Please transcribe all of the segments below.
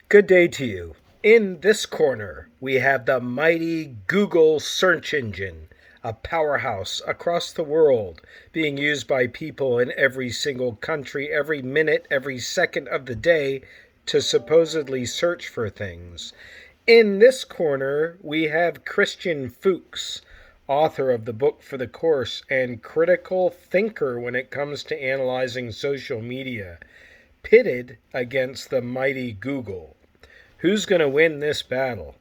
Good day to you. In this corner, we have the mighty Google search engine, a powerhouse across the world, being used by people in every single country, every minute, every second of the day to supposedly search for things. In this corner, we have Christian Fuchs, author of the book for the course and critical thinker when it comes to analyzing social media, pitted against the mighty Google. Who's going to win this battle?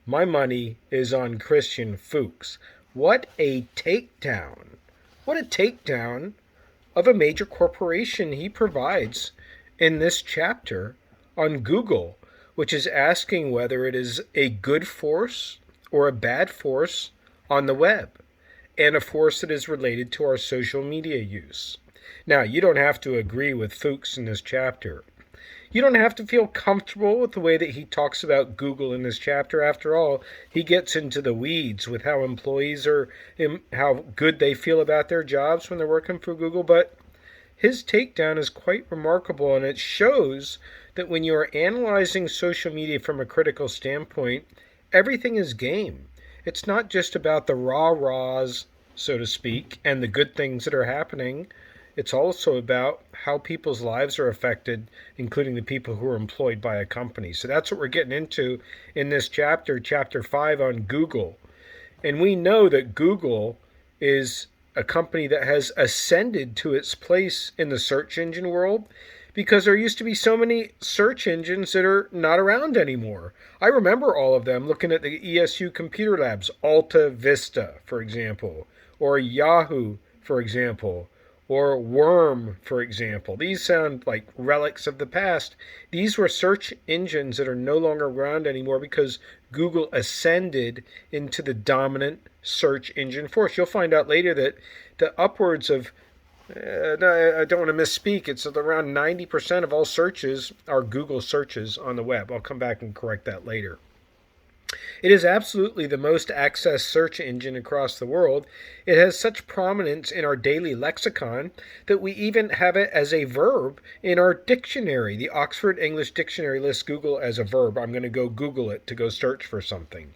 My money is on Christian Fuchs. What a takedown! What a takedown of a major corporation he provides in this chapter on Google, which is asking whether it is a good force or a bad force on the web, and a force that is related to our social media use. Now, you don't have to agree with Fuchs in this chapter. You don't have to feel comfortable with the way that he talks about Google in this chapter. After all, he gets into the weeds with how employees are, how good they feel about their jobs when they're working for Google. But his takedown is quite remarkable, and it shows that when you are analyzing social media from a critical standpoint, everything is game. It's not just about the rah-rahs, so to speak, and the good things that are happening. It's also about how people's lives are affected, including the people who are employed by a company. So that's what we're getting into in this chapter, chapter 5 on Google. And we know that Google is a company that has ascended to its place in the search engine world because there used to be so many search engines that are not around anymore. I remember all of them looking at the ESU Computer Labs, Alta Vista, for example, or Yahoo, for example, or Worm, for example. These sound like relics of the past. These were search engines that are no longer around anymore because Google ascended into the dominant search engine force. You'll find out later that the upwards of, I don't want to misspeak, it's around 90% of all searches are Google searches on the web. I'll come back and correct that later. It is absolutely the most accessed search engine across the world. It has such prominence in our daily lexicon that we even have it as a verb in our dictionary. The Oxford English Dictionary lists Google as a verb. I'm going to go Google it to go search for something.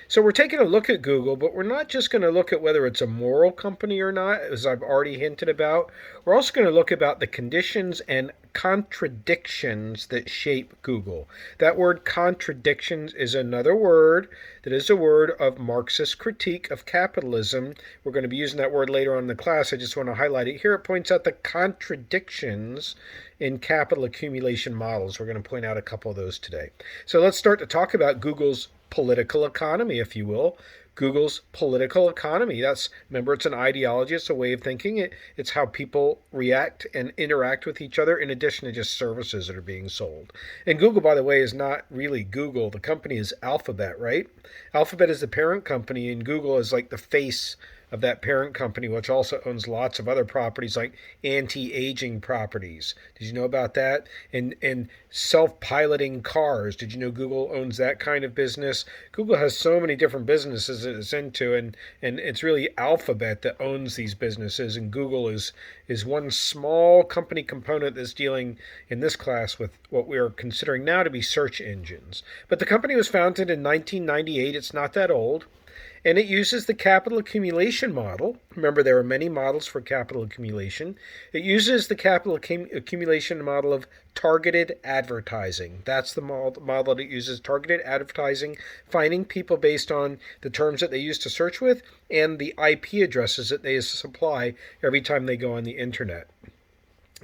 So we're taking a look at Google, but we're not just going to look at whether it's a moral company or not, as I've already hinted about. We're also going to look about the conditions and contradictions that shape Google. That word contradictions is another word that is a word of Marxist critique of capitalism. We're going to be using that word later on in the class. I just want to highlight it here. It points out the contradictions in capital accumulation models. We're going to point out a couple of those today. So let's start to talk about Google's political economy, if you will. Google's political economy. Remember, it's an ideology, it's a way of thinking. It's how people react and interact with each other in addition to just services that are being sold. And Google, by the way, is not really Google. The company is Alphabet, right? Alphabet is the parent company, and Google is like the face of that parent company, which also owns lots of other properties like anti-aging properties. Did you know about that? And self-piloting cars. Did you know Google owns that kind of business? Google has so many different businesses that it's into, and it's really Alphabet that owns these businesses, and Google is one small company component that's dealing in this class with what we are considering now to be search engines. But the company was founded in 1998. It's not that old. And it uses the capital accumulation model. Remember, there are many models for capital accumulation. It uses the capital accumulation model of targeted advertising. That's the model that it uses, targeted advertising, finding people based on the terms that they use to search with and the IP addresses that they supply every time they go on the internet.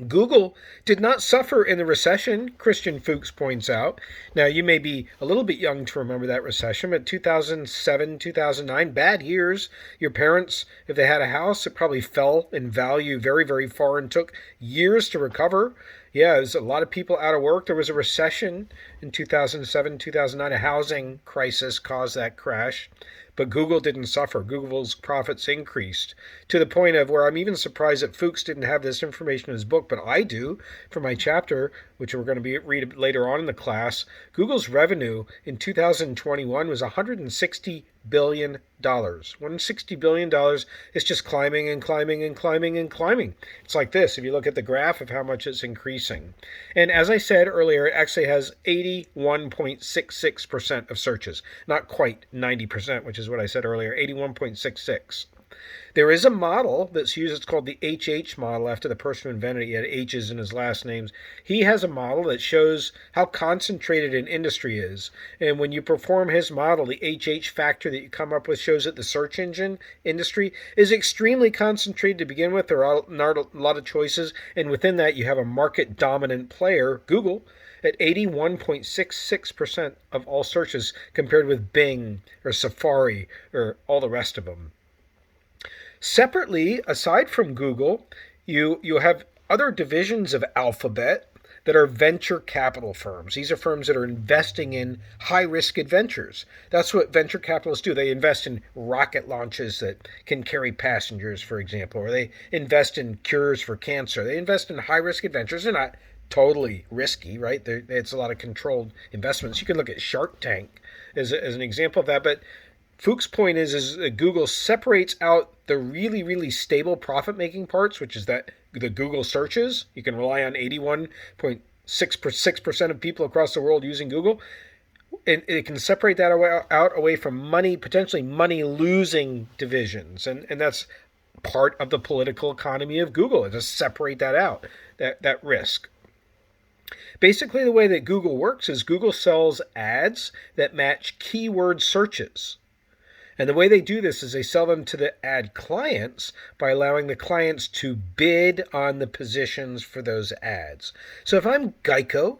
Google did not suffer in the recession, Christian Fuchs points out. Now, you may be a little bit young to remember that recession, but 2007, 2009, bad years. Your parents, if they had a house, it probably fell in value very, very far and took years to recover. Yeah, there's a lot of people out of work. There was a recession in 2007, 2009. A housing crisis caused that crash. but Google didn't suffer. Google's profits increased to the point of where I'm even surprised that Fuchs didn't have this information in his book, but I do for my chapter, which we're going to read later on in the class. Google's revenue in 2021 was $160 billion. $160 billion is just climbing and climbing and climbing and climbing. It's like this if you look at the graph of how much it's increasing. And as I said earlier, it actually has 81.66% of searches. Not quite 90%, which is what I said earlier, 81.66. There is a model that's used, it's called the HH model, after the person who invented it. He had H's in his last names. He has a model that shows how concentrated an industry is. And when you perform his model, the HH factor that you come up with shows that the search engine industry is extremely concentrated to begin with. There are not a lot of choices. And within that, you have a market dominant player, Google, at 81.66% of all searches, compared with Bing or Safari or all the rest of them. Separately, aside from Google, you have other divisions of Alphabet that are venture capital firms. These are firms that are investing in high-risk adventures. That's what venture capitalists do. They invest in rocket launches that can carry passengers, for example, or they invest in cures for cancer. They invest in high-risk adventures. They're not totally risky, right? It's a lot of controlled investments. You can look at Shark Tank as an example of that, but Fuchs' point is that Google separates out the really, really stable profit-making parts, which is that the Google searches. You can rely on 81.66% of people across the world using Google. And it can separate that out away from potentially money-losing divisions. And that's part of the political economy of Google, is to separate that out, that risk. Basically, the way that Google works is Google sells ads that match keyword searches. And the way they do this is they sell them to the ad clients by allowing the clients to bid on the positions for those ads. So if I'm Geico,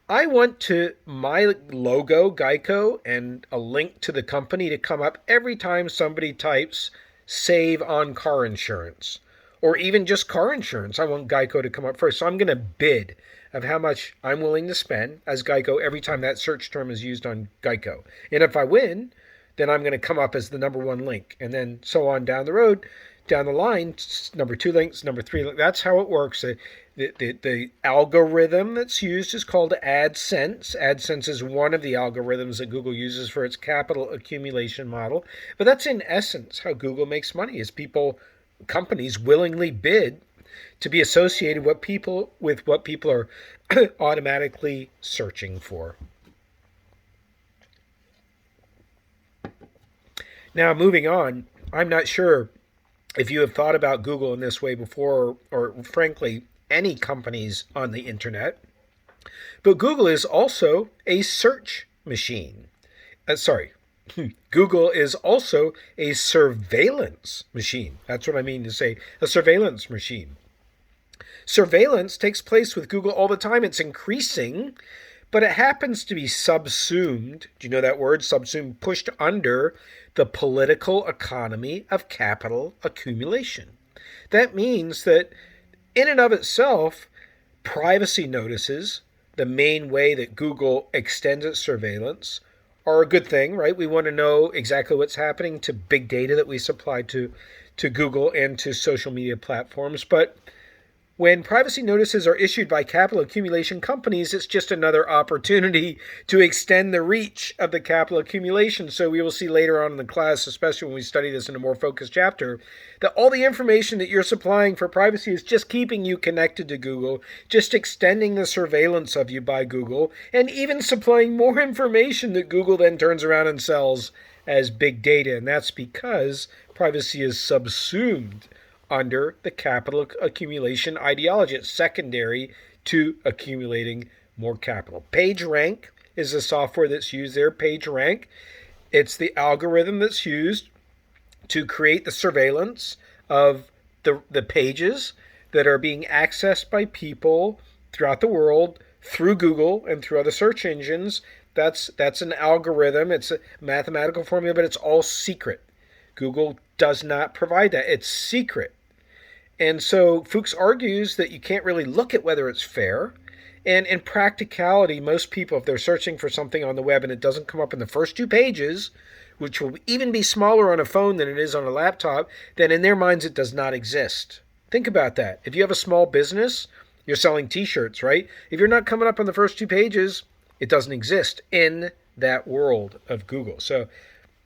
I want my logo, Geico, and a link to the company to come up every time somebody types save on car insurance, or even just car insurance. I want Geico to come up first. So I'm going to bid of how much I'm willing to spend as Geico every time that search term is used on Geico. And if I win, then I'm going to come up as the number one link. And then so on down the road, down the line, number 2 links, number 3 links. That's how it works. The algorithm that's used is called AdSense. AdSense is one of the algorithms that Google uses for its capital accumulation model. But that's in essence how Google makes money, is companies willingly bid to be associated with what people are automatically searching for. Now, moving on, I'm not sure if you have thought about Google in this way before, or frankly, any companies on the internet, but Google is also a search machine. Google is also a surveillance machine. That's what I mean to say, a surveillance machine. Surveillance takes place with Google all the time. It's increasing, but it happens to be subsumed. Do you know that word? Subsumed, pushed under the political economy of capital accumulation. That means that in and of itself, privacy notices, the main way that Google extends its surveillance, are a good thing, right? We want to know exactly what's happening to big data that we supply to Google and to social media platforms. But when privacy notices are issued by capital accumulation companies, it's just another opportunity to extend the reach of the capital accumulation. So we will see later on in the class, especially when we study this in a more focused chapter, that all the information that you're supplying for privacy is just keeping you connected to Google, just extending the surveillance of you by Google, and even supplying more information that Google then turns around and sells as big data. And that's because privacy is subsumed under the capital accumulation ideology. It's secondary to accumulating more capital. PageRank is the software that's used there. PageRank, it's the algorithm that's used to create the surveillance of the pages that are being accessed by people throughout the world through Google and through other search engines. That's an algorithm. It's a mathematical formula, but it's all secret. Google does not provide that. It's secret. And so Fuchs argues that you can't really look at whether it's fair And in practicality, most people, if they're searching for something on the web and it doesn't come up in the first 2 pages, which will even be smaller on a phone than it is on a laptop, then in their minds it does not exist. Think about that. If you have a small business, you're selling t-shirts, right? If you're not coming up on the first 2 pages, it doesn't exist in that world of Google. So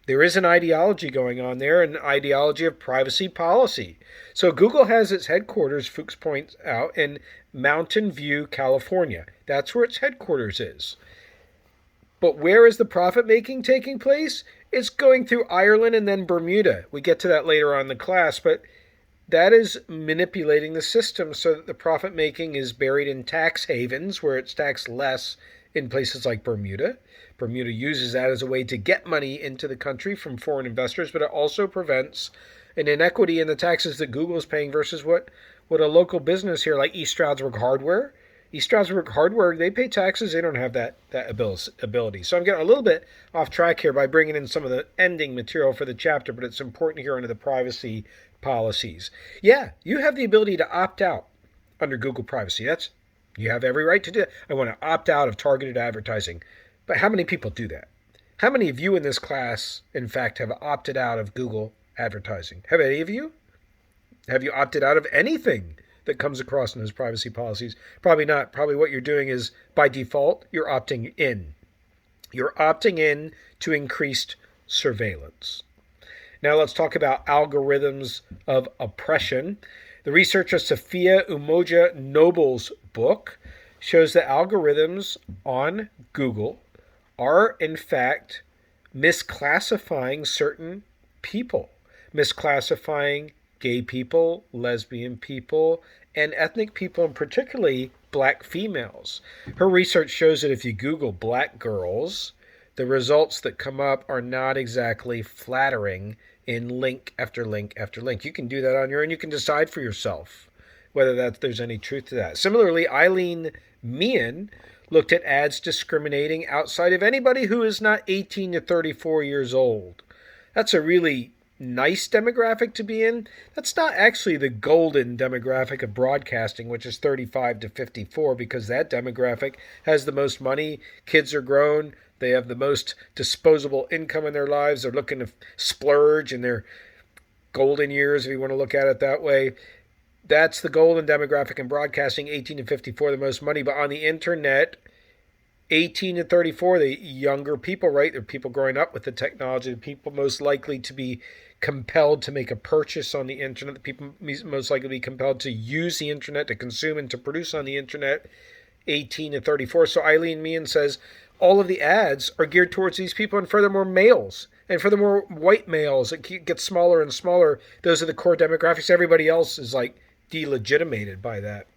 there is an ideology going on there, an ideology of privacy policy. So Google has its headquarters, Fuchs points out, in Mountain View, California. That's where its headquarters is. But where is the profit making taking place? It's going through Ireland and then Bermuda. We get to that later on in the class, but that is manipulating the system so that the profit making is buried in tax havens where it's taxed less in places like Bermuda. Bermuda uses that as a way to get money into the country from foreign investors, but it also prevents an inequity in the taxes that Google is paying versus what a local business here like East Stroudsburg Hardware. East Stroudsburg Hardware, they pay taxes. They don't have that ability. So I'm getting a little bit off track here by bringing in some of the ending material for the chapter, but it's important here under the privacy policies. Yeah, you have the ability to opt out under Google privacy. You have every right to do that. I want to opt out of targeted advertising. But how many people do that? How many of you in this class, in fact, have opted out of Google advertising? Have any of you? Have you opted out of anything that comes across in those privacy policies? Probably not. Probably what you're doing is, by default, you're opting in. You're opting in to increased surveillance. Now let's talk about algorithms of oppression. The researcher Sophia Umoja Noble's book shows that algorithms on Google are, in fact, misclassifying certain people, misclassifying gay people, lesbian people, and ethnic people, and particularly black females. Her research shows that if you Google black girls, the results that come up are not exactly flattering in link after link after link. You can do that on your own. You can decide for yourself whether there's any truth to that. Similarly, Eileen Meehan looked at ads discriminating outside of anybody who is not 18 to 34 years old. That's a really nice demographic to be in. That's not actually the golden demographic of broadcasting, which is 35 to 54, because that demographic has the most money. Kids are grown. They have the most disposable income in their lives. They're looking to splurge in their golden years, if you want to look at it that way. That's the golden demographic in broadcasting, 18 to 54, the most money. But on the internet, 18 to 34, the younger people, right? They're people growing up with the technology, the people most likely to be compelled to make a purchase on the internet, the people most likely to be compelled to use the internet, to consume and to produce on the internet, 18 to 34. So Eileen Meehan says all of the ads are geared towards these people, and furthermore, males. And furthermore, white males. It gets smaller and smaller. Those are the core demographics. Everybody else is like delegitimated by that.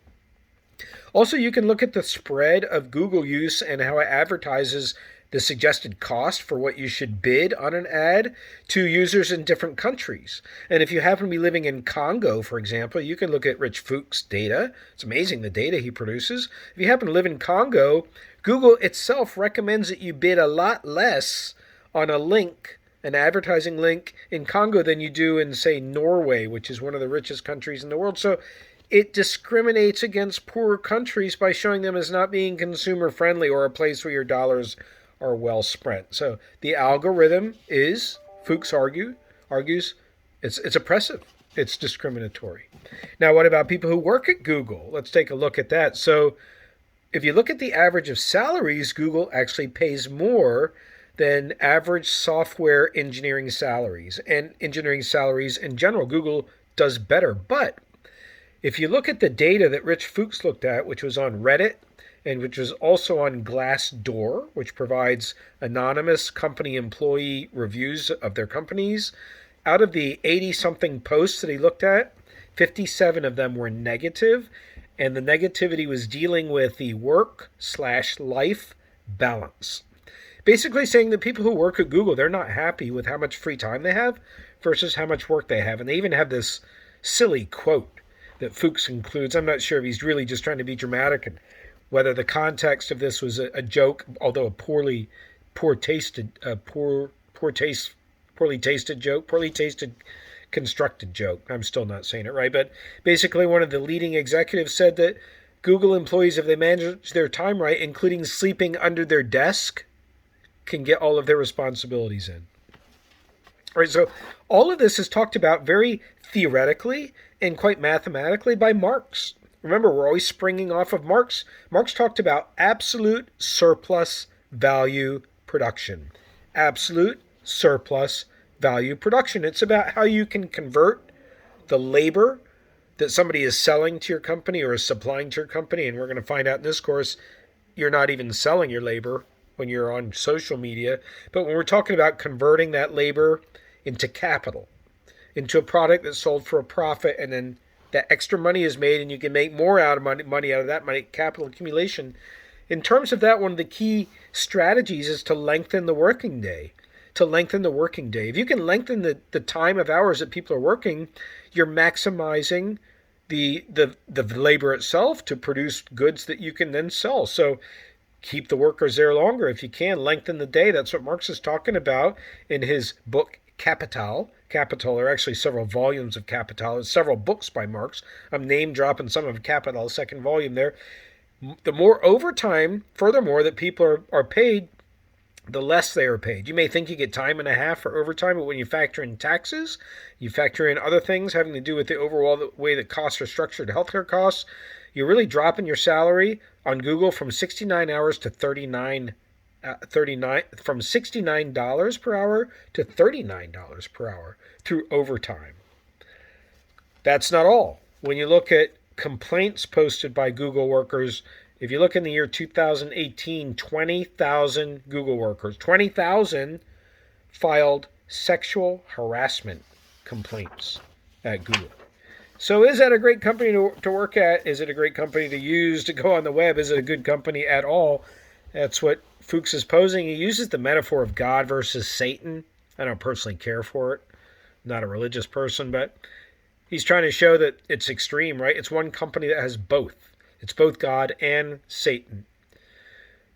Also, you can look at the spread of Google use and how it advertises the suggested cost for what you should bid on an ad to users in different countries. And if you happen to be living in Congo, for example, you can look at Rich Fuchs' data. It's amazing the data he produces. If you happen to live in Congo, Google itself recommends that you bid a lot less on a link, an advertising link in Congo, than you do in, say, Norway, which is one of the richest countries in the world. So it discriminates against poorer countries by showing them as not being consumer friendly or a place where your dollars are well spent. So the algorithm is, Fuchs argues, it's oppressive. It's discriminatory. Now, what about people who work at Google? Let's take a look at that. So if you look at the average of salaries, Google actually pays more than average software engineering salaries. And engineering salaries in general, Google does better. But if you look at the data that Rich Fuchs looked at, which was on Reddit, and which was also on Glassdoor, which provides anonymous company employee reviews of their companies, out of the 80-something posts that he looked at, 57 of them were negative, and the negativity was dealing with the work/life balance. Basically saying that people who work at Google, they're not happy with how much free time they have versus how much work they have. And they even have this silly quote that Fuchs includes. I'm not sure if he's really just trying to be dramatic and whether the context of this was a joke, although a poorly tasted constructed joke. I'm still not saying it right. But basically one of the leading executives said that Google employees, if they manage their time right, including sleeping under their desk, can get all of their responsibilities in. All right, so all of this is talked about very theoretically and quite mathematically by Marx. Remember, we're always springing off of Marx. Marx talked about absolute surplus value production. Absolute surplus value production. It's about how you can convert the labor that somebody is selling to your company or is supplying to your company. And we're going to find out in this course, you're not even selling your labor when you're on social media. But when we're talking about converting that labor into capital, into a product that's sold for a profit, and then that extra money is made and you can make more out of money out of that money, capital accumulation. In terms of that, one of the key strategies is to lengthen the working day. To lengthen the working day. If you can lengthen the time of hours that people are working, you're maximizing the labor itself to produce goods that you can then sell. So keep the workers there longer if you can. Lengthen the day. That's what Marx is talking about in his book Capital. Capital, there are actually several volumes of Capital. There's several books by Marx. I'm name dropping some of Capital, second volume there. The more overtime, furthermore, that people are paid, the less they are paid. You may think you get time and a half for overtime, but when you factor in taxes, you factor in other things having to do with the overall way that costs are structured, healthcare costs, you're really dropping your salary on Google from 69 hours to 39 from $69 per hour to $39 per hour through overtime. That's not all. When you look at complaints posted by Google workers, if you look in the year 2018, 20,000 Google workers, 20,000 filed sexual harassment complaints at Google. So is that a great company to work at? Is it a great company to use to go on the web? Is it a good company at all? That's what Fuchs is posing. He uses the metaphor of God versus Satan. I don't personally care for it. I'm not a religious person, but he's trying to show that it's extreme, right? It's one company that has both. It's both God and Satan.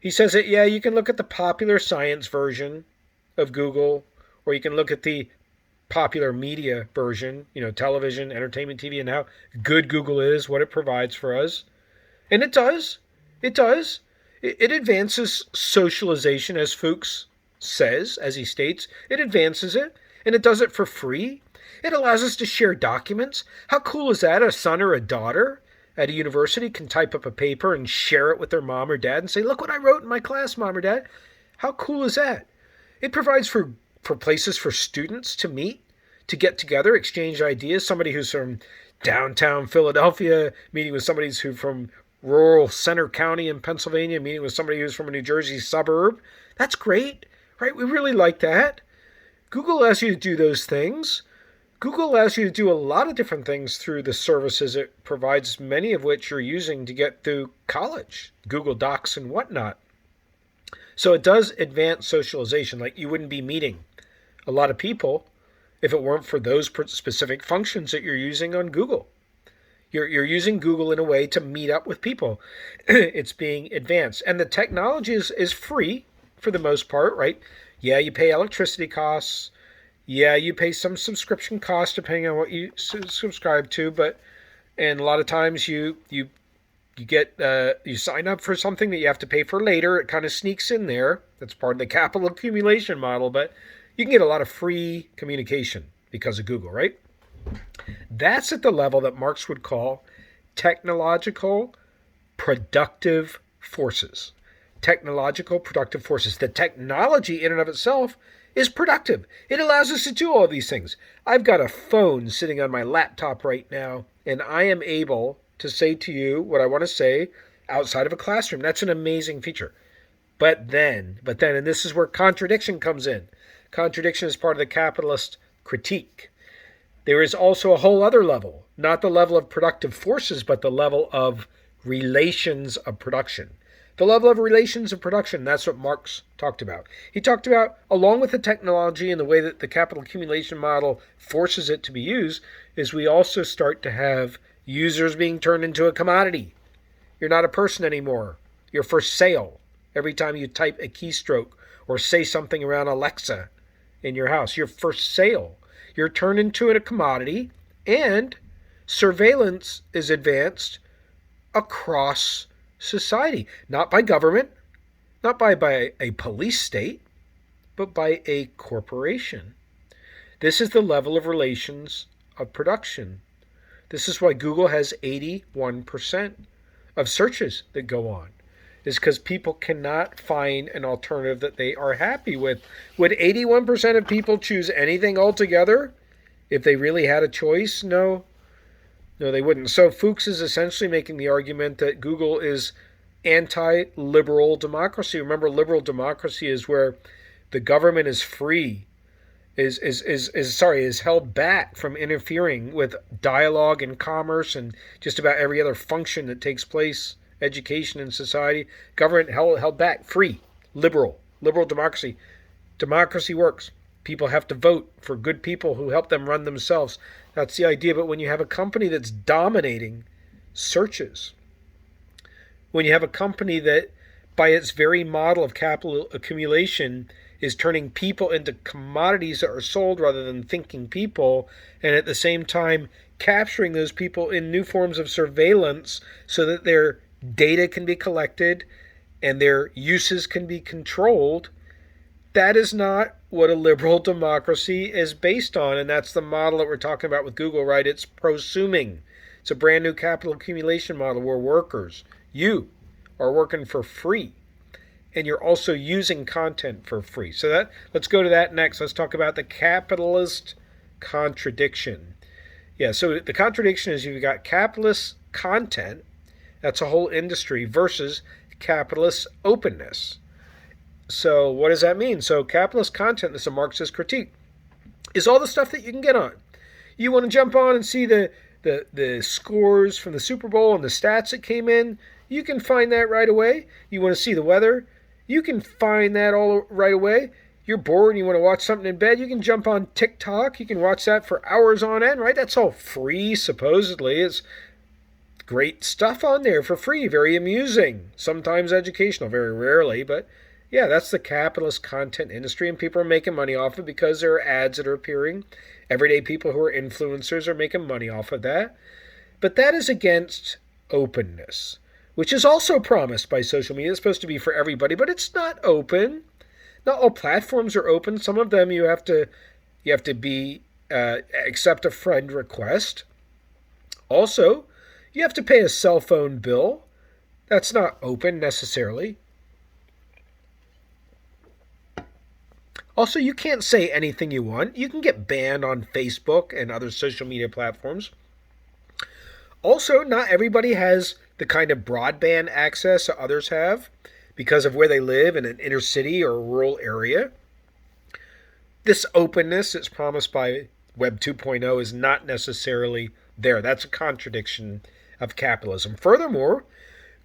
He says that, yeah, you can look at the popular science version of Google, or you can look at the popular media version, television, entertainment TV, and how good Google is, what it provides for us. And it does. It does. It advances socialization, as Fuchs says, as he states. It advances it, and it does it for free. It allows us to share documents. How cool is that? A son or a daughter at a university can type up a paper and share it with their mom or dad and say, look what I wrote in my class, mom or dad. How cool is that? It provides for places for students to meet, to get together, exchange ideas. Somebody who's from downtown Philadelphia meeting with somebody who's from rural Center County in Pennsylvania, meeting with somebody who's from a New Jersey suburb. That's great, right? We really like that. Google allows you to do those things. Google allows you to do a lot of different things through the services it provides, many of which you're using to get through college, Google Docs and whatnot. So it does advance socialization. Like, you wouldn't be meeting a lot of people if it weren't for those specific functions that you're using on Google. You're using Google in a way to meet up with people. It's being advanced. And the technology is free for the most part, right? Yeah, you pay electricity costs. Yeah, you pay some subscription costs depending on what you subscribe to, and a lot of times you get you sign up for something that you have to pay for later. It kind of sneaks in there. That's part of the capital accumulation model, but you can get a lot of free communication because of Google, right? That's at the level that Marx would call technological productive forces. Technological productive forces. The technology in and of itself is productive. It allows us to do all these things. I've got a phone sitting on my laptop right now, and I am able to say to you what I want to say outside of a classroom. That's an amazing feature. But then, and this is where contradiction comes in. Contradiction is part of the capitalist critique. There is also a whole other level, not the level of productive forces, but the level of relations of production. The level of relations of production, that's what Marx talked about. He talked about, along with the technology and the way that the capital accumulation model forces it to be used, is we also start to have users being turned into a commodity. You're not a person anymore. You're for sale. Every time you type a keystroke or say something around Alexa in your house, you're for sale. You're turned into a commodity, and surveillance is advanced across society, not by government, not by a police state, but by a corporation. This is the level of relations of production. This is why Google has 81% of searches that go on, is because people cannot find an alternative that they are happy with. Would 81% of people choose anything altogether if they really had a choice? No. No, they wouldn't. So Fuchs is essentially making the argument that Google is anti-liberal democracy. Remember, liberal democracy is where the government is free, is held back from interfering with dialogue and commerce and just about every other function that takes place, education in society. Government held back, free, liberal democracy. Democracy works. People have to vote for good people who help them run themselves. That's the idea. But when you have a company that's dominating searches, when you have a company that, by its very model of capital accumulation, is turning people into commodities that are sold rather than thinking people, and at the same time capturing those people in new forms of surveillance so that their data can be collected and their uses can be controlled, that is not what a liberal democracy is based on. And that's the model that we're talking about with Google, right? It's prosuming. It's a brand new capital accumulation model where workers, you, are working for free. And you're also using content for free. So let's go to that next. Let's talk about the capitalist contradiction. Yeah, so the contradiction is you've got capitalist content, that's a whole industry, versus capitalist openness. So what does that mean? So capitalist content, this is a Marxist critique, is all the stuff that you can get on. You want to jump on and see the scores from the Super Bowl and the stats that came in, you can find that right away. You want to see the weather, you can find that all right away. You're bored and you want to watch something in bed, you can jump on TikTok. You can watch that for hours on end, right? That's all free, supposedly. It's great stuff on there for free, very amusing, sometimes educational, very rarely. But yeah, that's the capitalist content industry, and people are making money off it because there are ads that are appearing. Everyday people who are influencers are making money off of that. But that is against openness, which is also promised by social media. It's supposed to be for everybody, but it's not open. Not all platforms are open. Some of them you have to be accept a friend request. Also, you have to pay a cell phone bill. That's not open necessarily. Also, you can't say anything you want. You can get banned on Facebook and other social media platforms. Also, not everybody has the kind of broadband access that others have because of where they live in an inner city or a rural area. This openness that's promised by Web 2.0 is not necessarily there. That's a contradiction of capitalism. Furthermore,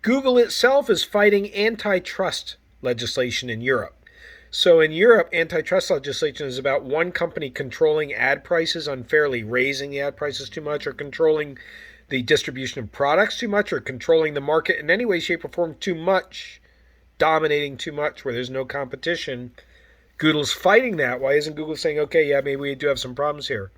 Google itself is fighting antitrust legislation in Europe. So in Europe, antitrust legislation is about one company controlling ad prices unfairly, raising the ad prices too much, or controlling the distribution of products too much, or controlling the market in any way, shape, or form too much, dominating too much where there's no competition. Google's fighting that. Why isn't Google saying, okay, yeah, maybe we do have some problems here?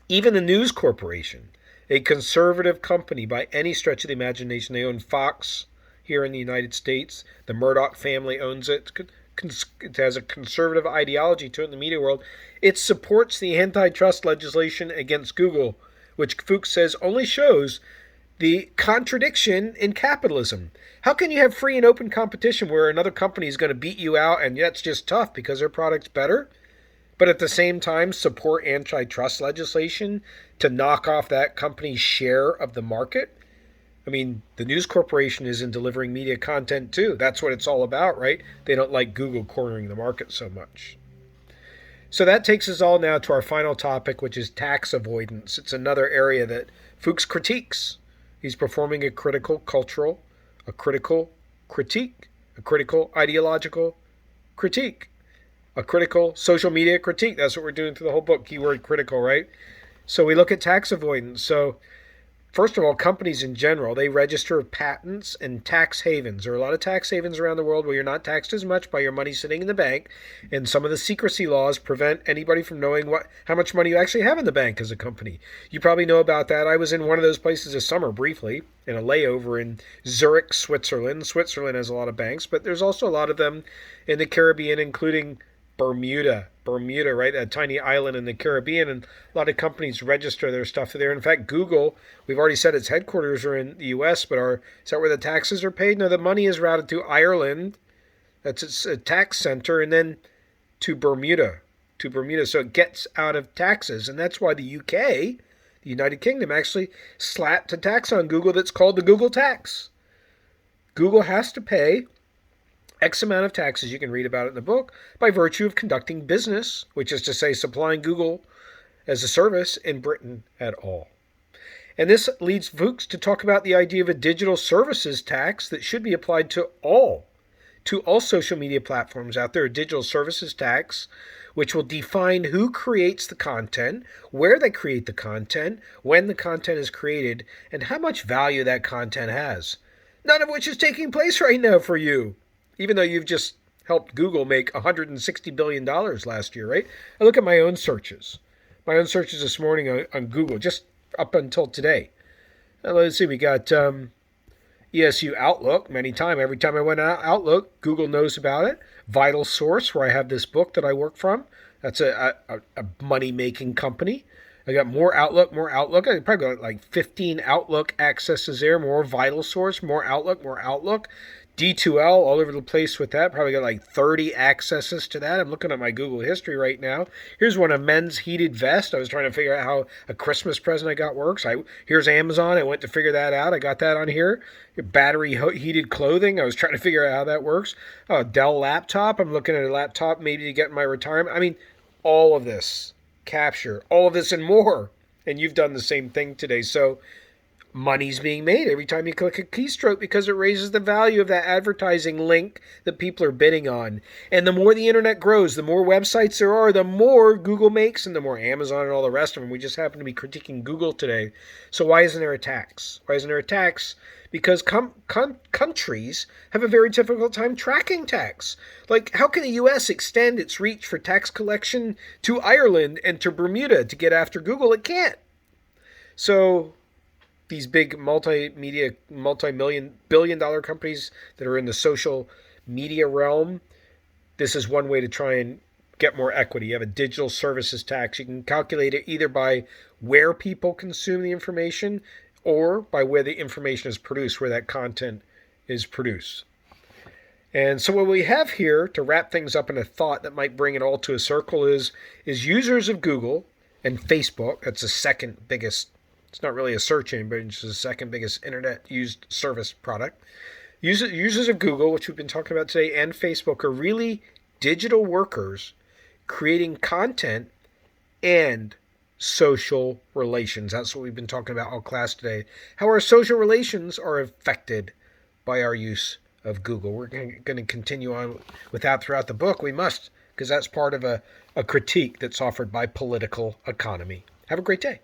Even the News Corporation, a conservative company by any stretch of the imagination, they own Fox here in the United States. The Murdoch family owns it. It has a conservative ideology to it in the media world. It supports the antitrust legislation against Google, which Fuchs says only shows the contradiction in capitalism. How can you have free and open competition where another company is going to beat you out and that's just tough because their product's better, but at the same time support antitrust legislation to knock off that company's share of the market? I mean, the News Corporation is in delivering media content too. That's what it's all about, right? They don't like Google cornering the market so much. So that takes us all now to our final topic, which is tax avoidance. It's another area that Fuchs critiques. He's performing a critical cultural, a critical critique, a critical ideological critique, a critical social media critique. That's what we're doing through the whole book, keyword critical, right? So we look at tax avoidance. So First of all, companies in general, they register patents in tax havens. There are a lot of tax havens around the world where you're not taxed as much by your money sitting in the bank, and some of the secrecy laws prevent anybody from knowing how much money you actually have in the bank as a company. You probably know about that. I was in one of those places this summer briefly in a layover in Zurich, Switzerland. Switzerland has a lot of banks, but there's also a lot of them in the Caribbean, including Bermuda, right? A tiny island in the Caribbean, and a lot of companies register their stuff there. In fact, Google, we've already said its headquarters are in the U.S., but is that where the taxes are paid? No, the money is routed to Ireland. That's its tax center, and then to Bermuda, so it gets out of taxes, and that's why the UK, the United Kingdom, actually slapped a tax on Google that's called the Google tax. Google has to pay X amount of taxes, you can read about it in the book, by virtue of conducting business, which is to say supplying Google as a service in Britain at all. And this leads folks to talk about the idea of a digital services tax that should be applied to all social media platforms out there, a digital services tax, which will define who creates the content, where they create the content, when the content is created, and how much value that content has. None of which is taking place right now for you, even though you've just helped Google make $160 billion last year, right? I look at my own searches. My own searches this morning on Google, just up until today. Now, let's see, we got ESU Outlook. Every time I went out Outlook, Google knows about it. Vital Source, where I have this book that I work from. That's a money-making company. I got more Outlook. I probably got like 15 Outlook accesses there. More Vital Source, more Outlook. D2L all over the place with that. Probably got like 30 accesses to that. I'm looking at my Google history right now. Here's one, a men's heated vest. I was trying to figure out how a Christmas present I got works. Here's Amazon. I went to figure that out. I got that on here. Battery heated clothing. I was trying to figure out how that works. Dell laptop. I'm looking at a laptop maybe to get in my retirement. I mean, all of this. Capture. All of this and more. And you've done the same thing today. So money's being made every time you click a keystroke because it raises the value of that advertising link that people are bidding on. And the more the internet grows, the more websites there are, the more Google makes, and the more Amazon and all the rest of them. We just happen to be critiquing Google today. So why isn't there a tax? Because countries have a very difficult time tracking tax. Like, how can the U.S. extend its reach for tax collection to Ireland and to Bermuda to get after Google? It can't. So these big multi-million, billion-dollar companies that are in the social media realm, this is one way to try and get more equity. You have a digital services tax. You can calculate it either by where people consume the information or by where the information is produced, where that content is produced. And so what we have here, to wrap things up in a thought that might bring it all to a circle, is users of Google and Facebook. That's the second biggest. It's not really a search engine, but it's the second biggest internet used service product. Users of Google, which we've been talking about today, and Facebook are really digital workers creating content and social relations. That's what we've been talking about all class today. How our social relations are affected by our use of Google. We're going to continue on with that throughout the book. We must, because that's part of a critique that's offered by Political Economy. Have a great day.